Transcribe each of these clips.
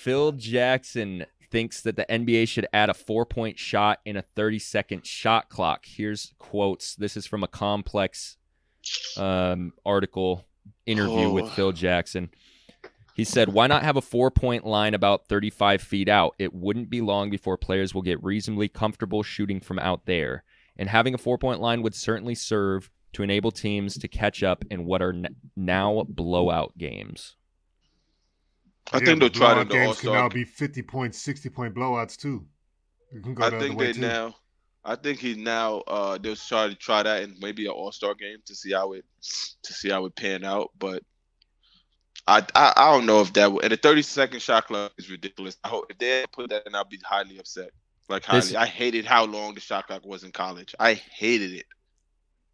Phil Jackson thinks that the NBA should add a 4-point shot in a 30-second shot clock. Here's quotes. This is from a Complex article interview with Phil Jackson. He said, why not have a 4-point line about 35 feet out? It wouldn't be long before players will get reasonably comfortable shooting from out there. And having a 4-point line would certainly serve to enable teams to catch up in what are now blowout games. I think they'll try them. The games All-Star can now be 50-point, 60-point blowouts too. You can go I the think other way they too. now. I think he now they'll try that in maybe an All-Star game to see how it pan out. But I don't know if that will. And the 30-second shot clock is ridiculous. I hope if they put that in, I'll be highly upset. Like highly. I hated how long the shot clock was in college. I hated it.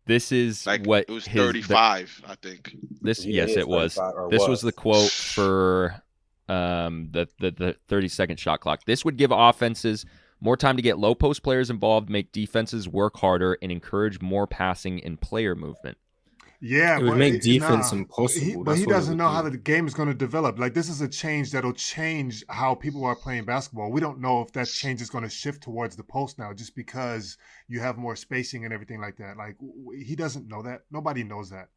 This is like what it was 35, I think. Yes, it was. This was the quote for the 30-second shot clock. This would give offenses more time to get low post players involved, make defenses work harder, and encourage more passing and player movement. Yeah, it would make defense impossible. But he doesn't know how the game is going to develop. Like, this is a change that'll change how people are playing basketball. We don't know if that change is going to shift towards the post now, just because you have more spacing and everything like that. Like, he doesn't know that. Nobody knows that.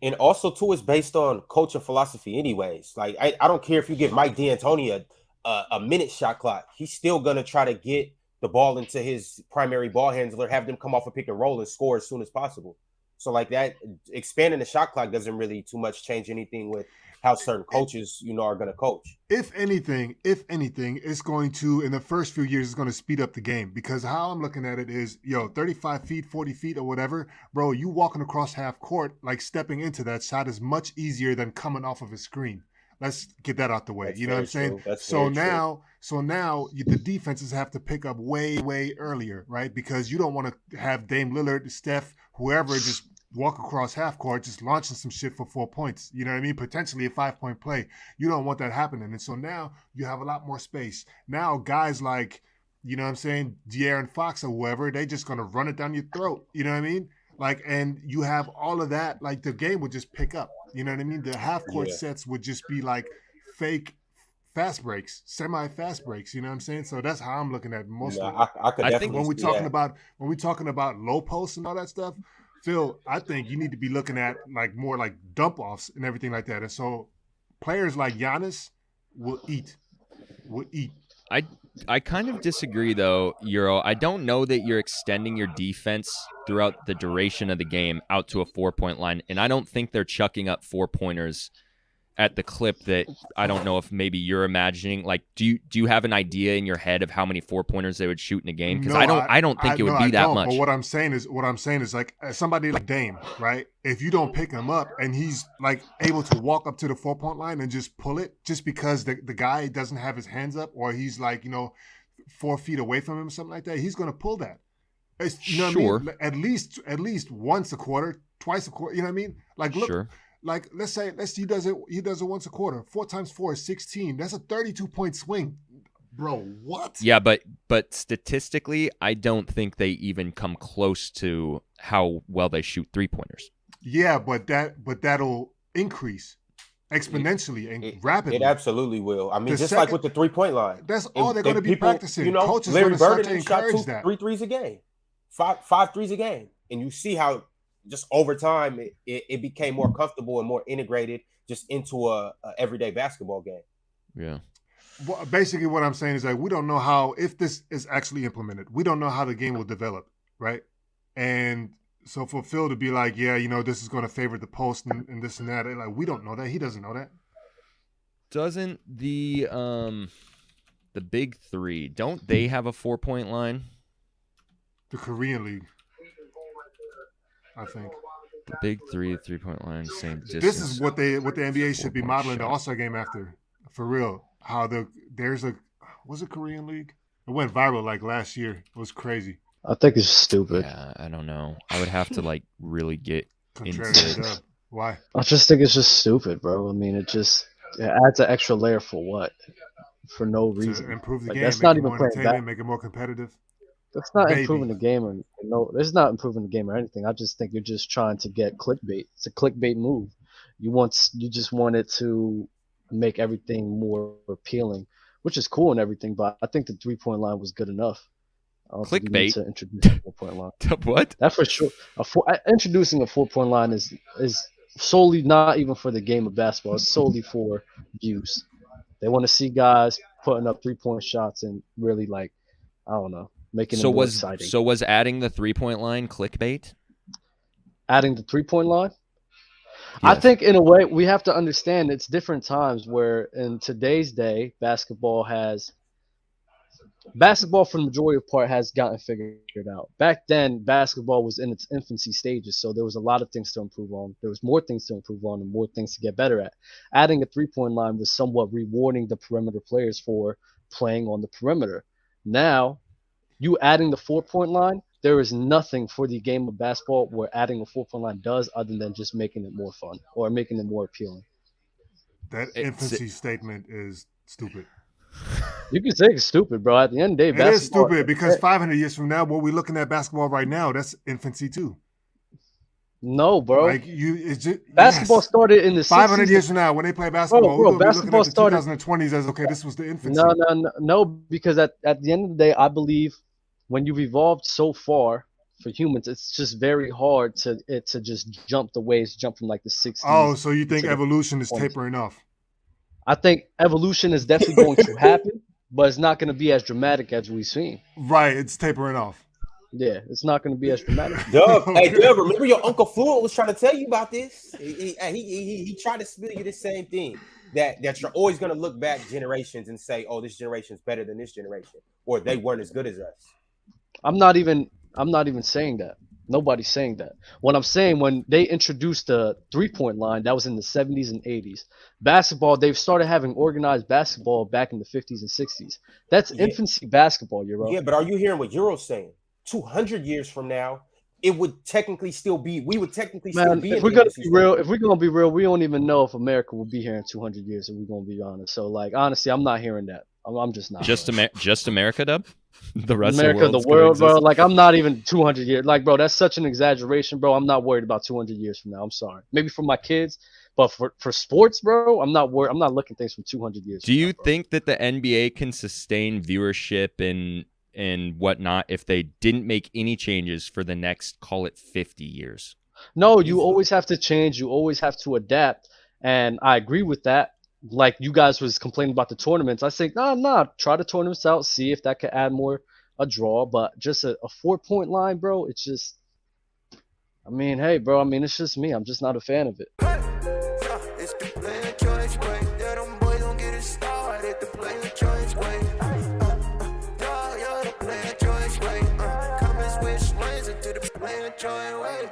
And also, too, it's based on coaching philosophy anyways. Like, I don't care if you give Mike D'Antoni a minute shot clock. He's still going to try to get the ball into his primary ball handler, have them come off a pick and roll and score as soon as possible. So like that, expanding the shot clock doesn't really too much change anything with how certain coaches, are going to coach. If anything, it's going to, in the first few years, it's going to speed up the game, because how I'm looking at it is, 35 feet, 40 feet or whatever, bro, you walking across half court, like stepping into that shot is much easier than coming off of a screen. Let's get that out the way. That's you know what I'm saying? So now the defenses have to pick up way, way earlier, right? Because you don't want to have Dame Lillard, Steph, whoever just walk across half court, just launching some shit for 4 points. You know what I mean? Potentially a 5-point play. You don't want that happening. And so now you have a lot more space. Now guys like, De'Aaron Fox or whoever, they just going to run it down your throat. You know what I mean? Like, and you have all of that, like the game would just pick up. You know what I mean? The half court sets would just be like fake fast breaks, semi-fast breaks. You know what I'm saying? So that's how I'm looking at most of it. I could definitely when we're talking about low posts and all that stuff, Phil, I think you need to be looking at like more like dump offs and everything like that. And so players like Giannis will eat. I kind of disagree though, Euro. I don't know that you're extending your defense throughout the duration of the game out to a 4-point line, and I don't think they're chucking up 4-pointers at the clip that I don't know if maybe you're imagining. Like, do you have an idea in your head of how many 4-pointers they would shoot in a game? Because I don't think it would be that much. But what I'm saying is like somebody like Dame, right? If you don't pick him up and he's like able to walk up to the 4-point line and just pull it, just because the guy doesn't have his hands up, or he's like 4 feet away from him or something like that, he's gonna pull that. It's, sure. What I mean? At least once a quarter, twice a quarter. You know what I mean? Like, look. Sure. Like, let's say he does it once a quarter. 4 times 4 is 16. That's a 32-point swing. Bro, what? Yeah, but statistically, I don't think they even come close to how well they shoot 3-pointers. Yeah, but that'll increase exponentially and rapidly. It absolutely will. I mean, like with the 3-point line. That's all they're going to be practicing. Coaches Larry Bird shot 3 threes a game. Five threes a game. And you see how just over time, it became more comfortable and more integrated just into a everyday basketball game. Yeah. Well, basically, what I'm saying is that we don't know how, if this is actually implemented, we don't know how the game will develop, right? And so for Phil to be like, this is going to favor the post and this and that, like, we don't know that. He doesn't know that. Doesn't the Big Three, don't they have a 4-point line? The Korean League. I think the Big Three 3-point line, same distance. This is what the NBA should be modeling the All-Star game after, for real. How was it Korean League? It went viral like last year. It was crazy. I think it's stupid. Yeah, I don't know. I would have to like really get into it. Why? I just think it's just stupid, bro. I mean, it adds an extra layer for what? For no reason. To improve the game. That's not even playing back. Make it more competitive. That's not improving the game, or it's not improving the game or anything. I just think you're just trying to get clickbait. It's a clickbait move. You just want it to make everything more appealing, which is cool and everything. But I think the 3-point line was good enough. I don't think you need Clickbait. to introduce a 4-point line. What? That for sure. Introducing a 4-point line is solely not even for the game of basketball. It's solely for views. They want to see guys putting up 3-point shots and really like, I don't know, making it more exciting. So was adding the 3-point line clickbait? Adding the 3-point line? Yes. I think in a way we have to understand it's different times where in today's day basketball for the majority of part has gotten figured out. Back then basketball was in its infancy stages, so there was a lot of things to improve on. There was more things to improve on and more things to get better at. Adding a 3-point line was somewhat rewarding the perimeter players for playing on the perimeter. Now, you adding the 4-point line, there is nothing for the game of basketball where adding a 4-point line does other than just making it more fun or making it more appealing. That infancy statement is stupid. You can say it's stupid, bro. At the end of the day, it is stupid because 500 years from now, what we're looking at basketball right now, that's infancy too. No, bro. Like it's just basketball started in the 500 60s. years from now when they play basketball. Bro, we're basketball looking at the 2020s as okay. This was the infancy. No, because at the end of the day, I believe when you've evolved so far for humans, it's just very hard to just jump the waves, jump from like the 60s. Oh, so you think evolution is 20s. tapering off? I think evolution is definitely going to happen, but it's not going to be as dramatic as we've seen. Right, it's tapering off. Yeah, it's not going to be as dramatic. Dub, hey, Dub, remember your Uncle Fluent was trying to tell you about this? He tried to spill you the same thing, that you're always going to look back generations and say, oh, this generation's better than this generation, or they weren't as good as us. I'm not even saying that. Nobody's saying that. What I'm saying, when they introduced the 3-point line, that was in the 70s and 80s. Basketball, they've started having organized basketball back in the 50s and 60s. That's infancy basketball, Euro. Yeah, but are you hearing what Euro's saying? 200 years from now, it would technically still be. We would technically still be. If we're gonna be real, we don't even know if America will be here in 200 years. If we're gonna be honest, so like honestly, I'm not hearing that. I'm just not. Just America, Dub. The rest America, of the world, bro. Like I'm not even 200 years. Like, bro, that's such an exaggeration, bro. I'm not worried about 200 years from now. I'm sorry. Maybe for my kids, but for sports, bro, I'm not worried. I'm not looking at things from 200 years. Do you think that the NBA can sustain viewership and whatnot if they didn't make any changes for the next, call it 50 years? No, you always have to change. You always have to adapt. And I agree with that. Like you guys was complaining about the tournaments. I say, nah, try the tournaments out, see if that could add more a draw. But just a 4-point line, bro, it's just, I mean, hey, bro, I mean, it's just me. I'm just not a fan of it. It's the player choice way. Yeah, them boys don't get it started. The player choice way. Yeah, the player choice way. Come and switch lanes into the player choice way.